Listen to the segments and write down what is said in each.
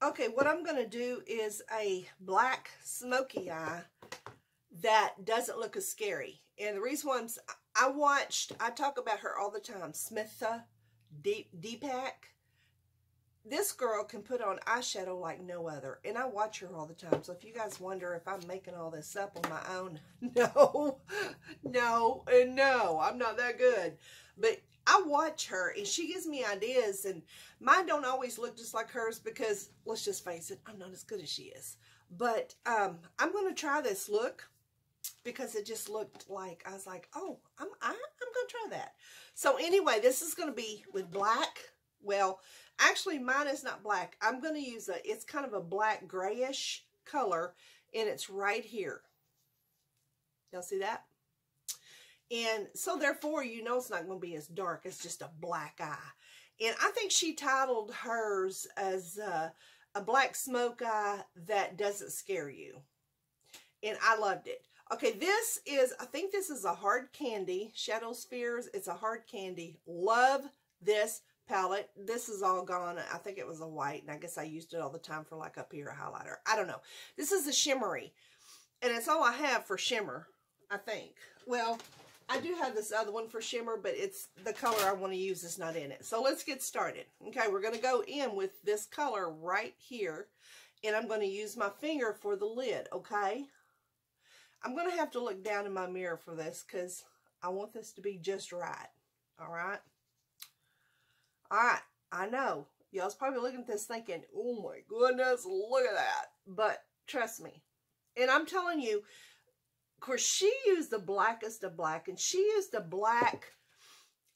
Okay, what I'm going to do is a black smoky eye that doesn't look as scary. And the reason why I talk about her all the time, Smitha Deepak. This girl can put on eyeshadow like no other, and I watch her all the time. So if you guys wonder if I'm making all this up on my own, no, I'm not that good. But I watch her, and she gives me ideas, and mine don't always look just like hers because, let's just face it, I'm not as good as she is. But I'm going to try this look because it just looked like, I was like, oh, I'm going to try that. So anyway, this is going to be with black. Well, actually, mine is not black. I'm going to use it's kind of a black grayish color, and it's right here. Y'all see that? And so, therefore, you know it's not going to be as dark. It's just a black eye. And I think she titled hers as a black smoke eye that doesn't scare you. And I loved it. Okay, this is, I think this is a hard candy. Shadow Spheres. It's a hard candy. Love this palette. This is all gone. I think it was a white, and I guess I used it all the time for like up here a highlighter. I don't know. This is a shimmery, and it's all I have for shimmer, I think. Well, I do have this other one for shimmer, but it's the color I want to use is not in it. So let's get started. Okay, we're going to go in with this color right here, and I'm going to use my finger for the lid, okay? I'm going to have to look down in my mirror for this because I want this to be just right, all right? All right, I know. Y'all's probably looking at this thinking, oh my goodness, look at that. But trust me. And I'm telling you, of course, she used the blackest of black, and she used a black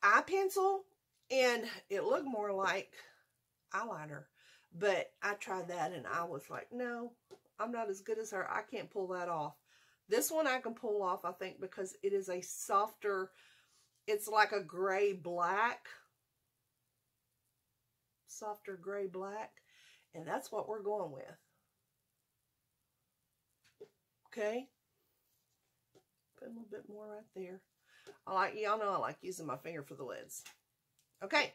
eye pencil, and it looked more like eyeliner. But I tried that, and I was like, no, I'm not as good as her. I can't pull that off. This one I can pull off, I think, because it is a softer, it's like a gray black. Softer gray black, and that's what we're going with. Okay, put a little bit more right there. Y'all know I like using my finger for the lids. Okay,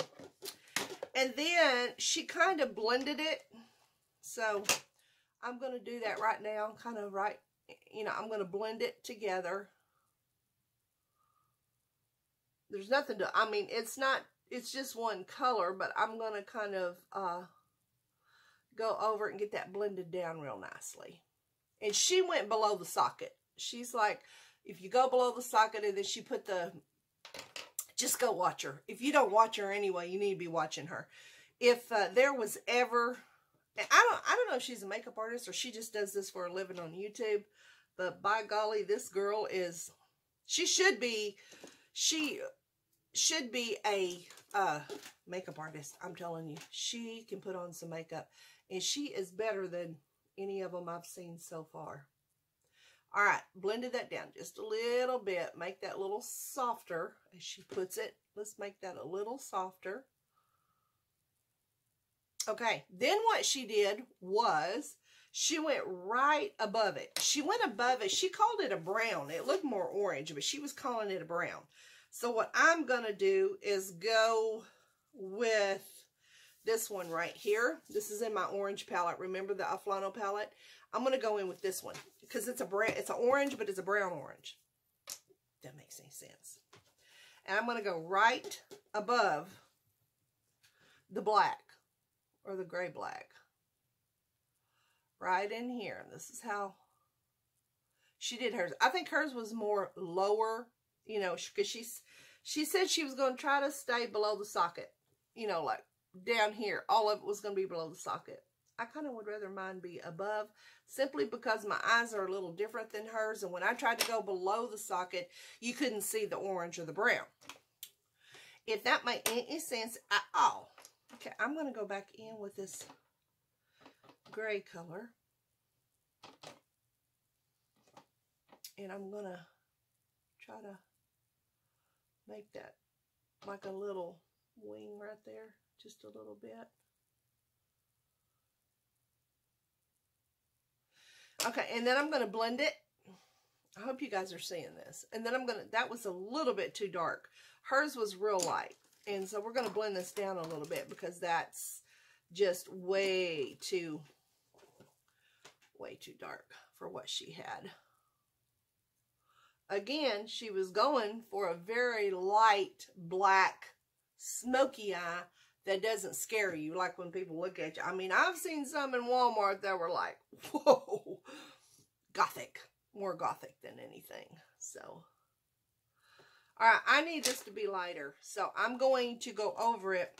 and then she kind of blended it, so I'm going to do that right now, kind of right, you know, I'm going to blend it together. There's nothing to, I mean, it's just one color, but I'm going to kind of go over it and get that blended down real nicely. And she went below the socket. She's like, if you go below the socket and then she put the, just go watch her. If you don't watch her anyway, you need to be watching her. If there was ever, I don't know if she's a makeup artist or she just does this for a living on YouTube, but by golly, this girl is, she should be a makeup artist. I'm telling you, she can put on some makeup, and she is better than any of them I've seen so far. All right, blended that down just a little bit. Make that a little softer, as she puts it. Let's make that a little softer. Okay, then what she did was she went right above it. She went above it. She called it a brown. It looked more orange, but she was calling it a brown. So what I'm going to do is go with this one right here. This is in my orange palette. Remember the Aflano palette? I'm going to go in with this one because it's it's an orange, but it's a brown orange. If that makes any sense. And I'm going to go right above the black or the gray black. Right in here. And this is how she did hers. I think hers was more lower, you know, because she said she was going to try to stay below the socket, you know, like down here. All of it was going to be below the socket. I kind of would rather mine be above, simply because my eyes are a little different than hers, and when I tried to go below the socket, you couldn't see the orange or the brown. If that made any sense at all. Okay, I'm going to go back in with this gray color, and I'm going to try to make that like a little wing right there, just a little bit. Okay, and then I'm going to blend it. I hope you guys are seeing this. And then I'm going to, that was a little bit too dark. Hers was real light. And so we're going to blend this down a little bit because that's just way too dark for what she had. Again, she was going for a very light black smoky eye that doesn't scare you, like when people look at you. I mean, I've seen some in Walmart that were like, whoa, gothic. More gothic than anything. So, all right, I need this to be lighter. So I'm going to go over it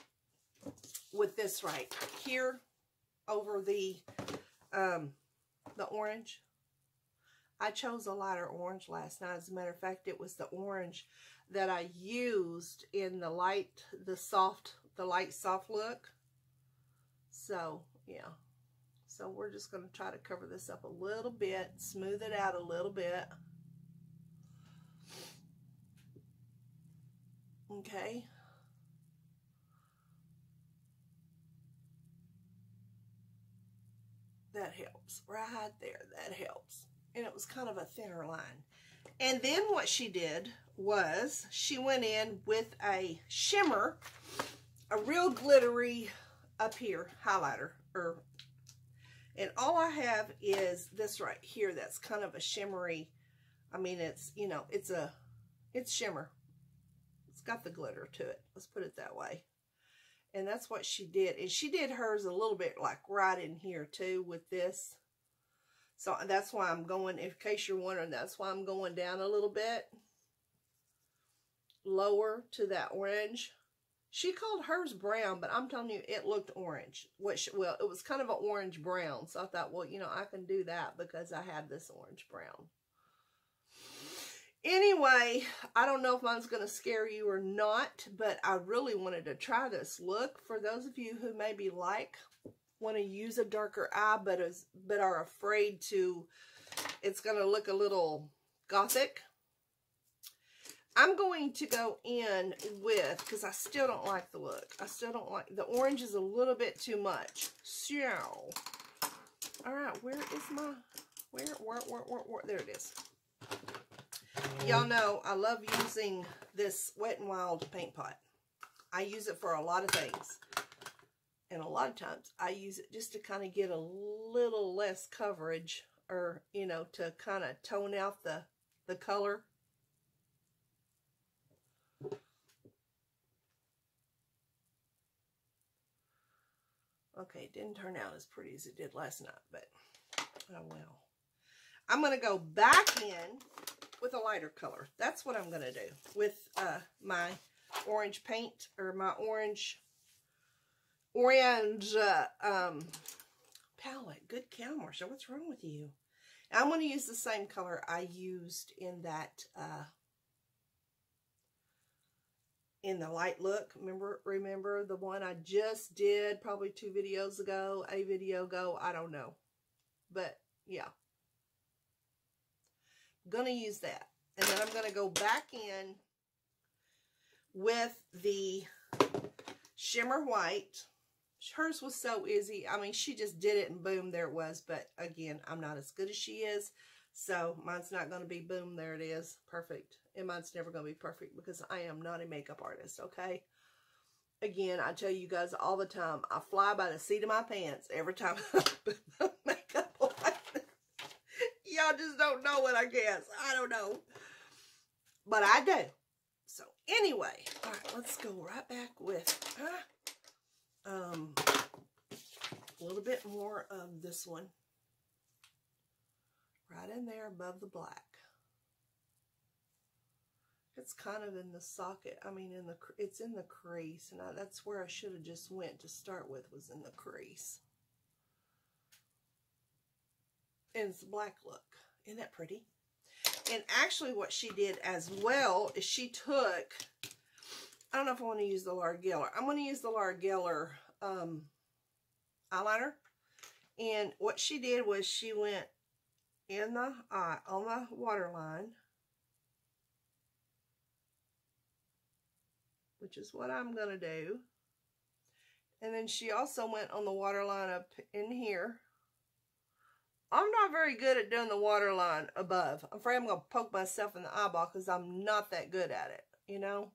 with this right here over the orange. I chose a lighter orange last night. As a matter of fact, it was the orange that I used in the light soft look. So, yeah. So we're just going to try to cover this up a little bit, smooth it out a little bit. Okay. That helps. Right there. That helps. And it was kind of a thinner line. And then what she did was she went in with a shimmer, a real glittery up here highlighter. And all I have is this right here that's kind of a shimmery. I mean, it's, you know, it's shimmer. It's got the glitter to it. Let's put it that way. And that's what she did. And she did hers a little bit like right in here too with this. So that's why I'm going, in case you're wondering, that's why I'm going down a little bit lower to that orange. She called hers brown, but I'm telling you, it looked orange. Well, it was kind of an orange brown. So I thought, well, you know, I can do that because I have this orange brown. Anyway, I don't know if mine's going to scare you or not, but I really wanted to try this look. For those of you who maybe want to use a darker eye, but are afraid to, it's going to look a little gothic. I'm going to go in with, because I still don't like the look. I still don't like, the orange is a little bit too much. So, all right, where is my, where, there it is. Y'all know I love using this Wet n Wild paint pot. I use it for a lot of things. And a lot of times I use it just to kind of get a little less coverage, or, you know, to kind of tone out the color. Okay, it didn't turn out as pretty as it did last night, but oh well. I'm going to go back in with a lighter color. That's what I'm going to do with my orange paint, or my orange palette. Good cow, Marsha. What's wrong with you? I'm going to use the same color I used in that in the light look. Remember the one I just did probably a video ago, I don't know. But yeah. I'm going to use that. And then I'm going to go back in with the shimmer white. Hers was so easy. I mean, she just did it and boom, there it was. But again, I'm not as good as she is. So mine's not going to be boom, there it is. Perfect. And mine's never going to be perfect because I am not a makeup artist, okay? Again, I tell you guys all the time, I fly by the seat of my pants every time I put my makeup on. Y'all just don't know it, I guess. I don't know. But I do. So anyway, all right, let's go right back with a little bit more of this one. Right in there above the black. It's kind of in the socket. I mean, it's in the crease. And that's where I should have just went to start with, was in the crease. And it's a black look. Isn't that pretty? And actually what she did as well is she took, I don't know if I want to use the Laura Geller. I'm going to use the Laura Geller eyeliner. And what she did was she went in the eye, on the waterline, which is what I'm going to do. And then she also went on the waterline up in here. I'm not very good at doing the waterline above. I'm afraid I'm going to poke myself in the eyeball because I'm not that good at it, you know.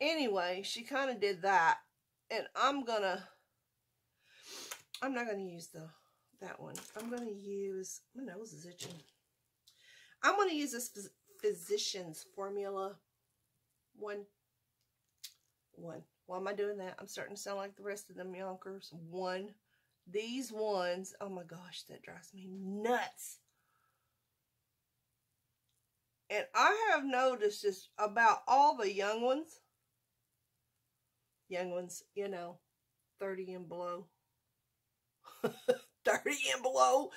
Anyway, she kind of did that. And I'm not gonna use that one. I'm gonna use, my nose is itching. I'm gonna use this Physicians Formula one. Why am I doing that? I'm starting to sound like the rest of them yonkers. One. These ones, oh my gosh, that drives me nuts. And I have noticed this about all the young ones. Young ones, you know, 30 and below. 30 and below.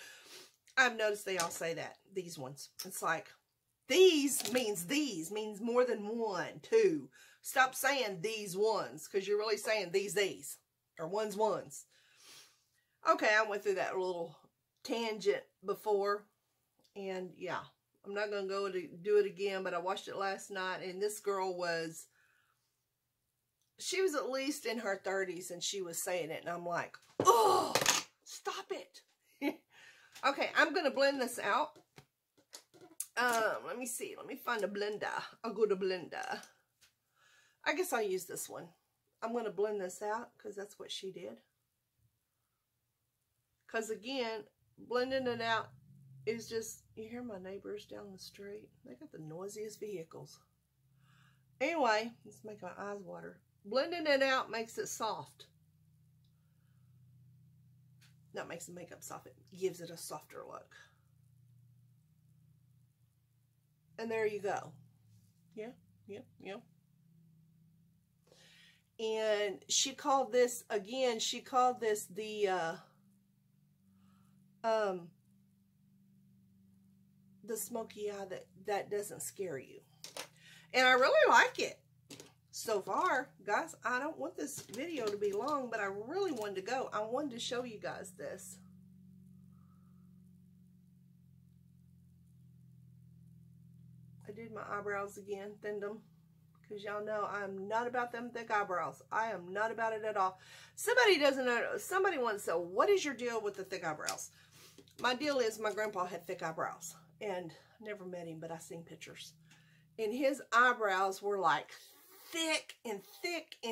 I've noticed they all say that. These ones. It's like, these means more than one, two. Stop saying these ones, because you're really saying these. Or ones. Okay, I went through that little tangent before. And yeah, I'm not going to go to do it again, but I watched it last night. And this girl was, she was at least in her 30s, and she was saying it. And I'm like, oh, stop it. Okay, I'm going to blend this out. Let me see. Let me find a blender. I'll go to blender. I guess I'll use this one. I'm going to blend this out because that's what she did. Because again, blending it out is just, you hear my neighbors down the street? They got the noisiest vehicles. Anyway, let's make my eyes water. Blending it out makes it soft. That makes the makeup soft. It gives it a softer look. And there you go. Yeah. And she called this, again, she called this the smoky eye that doesn't scare you. And I really like it so far. Guys, I don't want this video to be long, but I really wanted to go. I wanted to show you guys this. I did my eyebrows again, thinned them. Because y'all know I'm not about them thick eyebrows. I am not about it at all. Somebody doesn't know. Somebody wants to know, what is your deal with the thick eyebrows? My deal is my grandpa had thick eyebrows. And I never met him, but I seen pictures. And his eyebrows were like thick and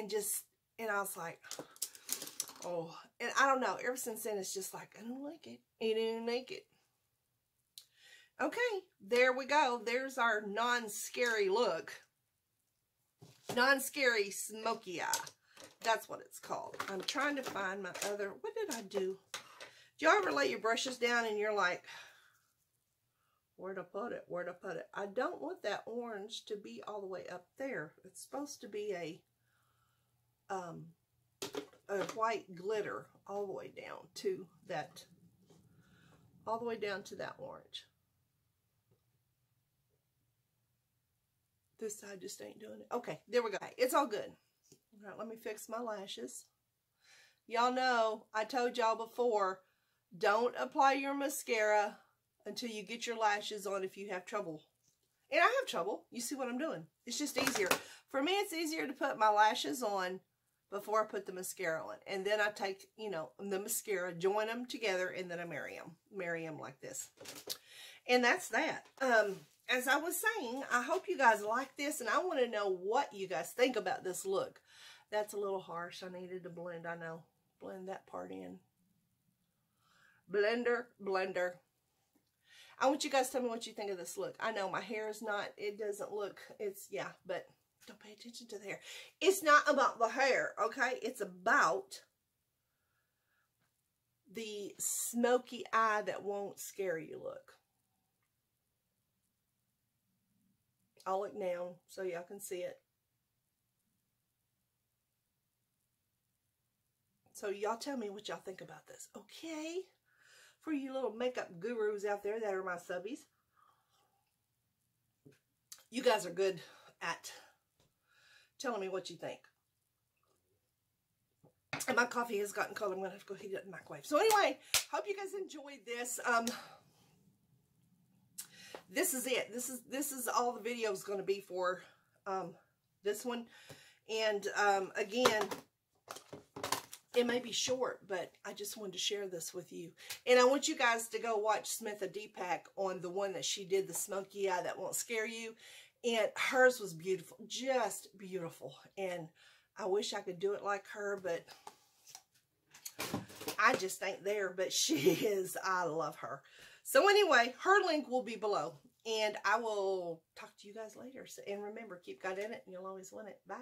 just, and I was like, oh. And I don't know. Ever since then, it's just like, I don't like it. I don't like it. Okay, there we go. There's our non-scary look. Non-scary smoky eye. That's what it's called. I'm trying to find my other, what did I do? Do y'all ever lay your brushes down and you're like, where to put it? Where to put it? I don't want that orange to be all the way up there. It's supposed to be a white glitter all the way down to that, orange. This side just ain't doing it. Okay, there we go. It's all good. All right, let me fix my lashes. Y'all know, I told y'all before, don't apply your mascara until you get your lashes on if you have trouble. And I have trouble. You see what I'm doing? It's just easier. For me, it's easier to put my lashes on before I put the mascara on. And then I take, you know, the mascara, join them together, and then I marry them. Marry them like this. And that's that. As I was saying, I hope you guys like this, and I want to know what you guys think about this look. That's a little harsh. I needed to blend, I know. Blend that part in. Blender. I want you guys to tell me what you think of this look. I know my hair is not, it doesn't look, it's, yeah, but don't pay attention to the hair. It's not about the hair, okay? It's about the smoky eye that won't scare you look. I'll look down so y'all can see it. So y'all tell me what y'all think about this, okay? For you little makeup gurus out there that are my subbies. You guys are good at telling me what you think. And my coffee has gotten cold. I'm going to have to go heat it in the microwave. So anyway, hope you guys enjoyed this. This is it. This is all the video is going to be for this one. And again, it may be short, but I just wanted to share this with you. And I want you guys to go watch Smitha Deepak on the one that she did, the smoky eye that won't scare you. And hers was beautiful, just beautiful. And I wish I could do it like her, but I just ain't there, but she is. I love her. So anyway, her link will be below, and I will talk to you guys later. So, and remember, keep God in it, and you'll always win it. Bye.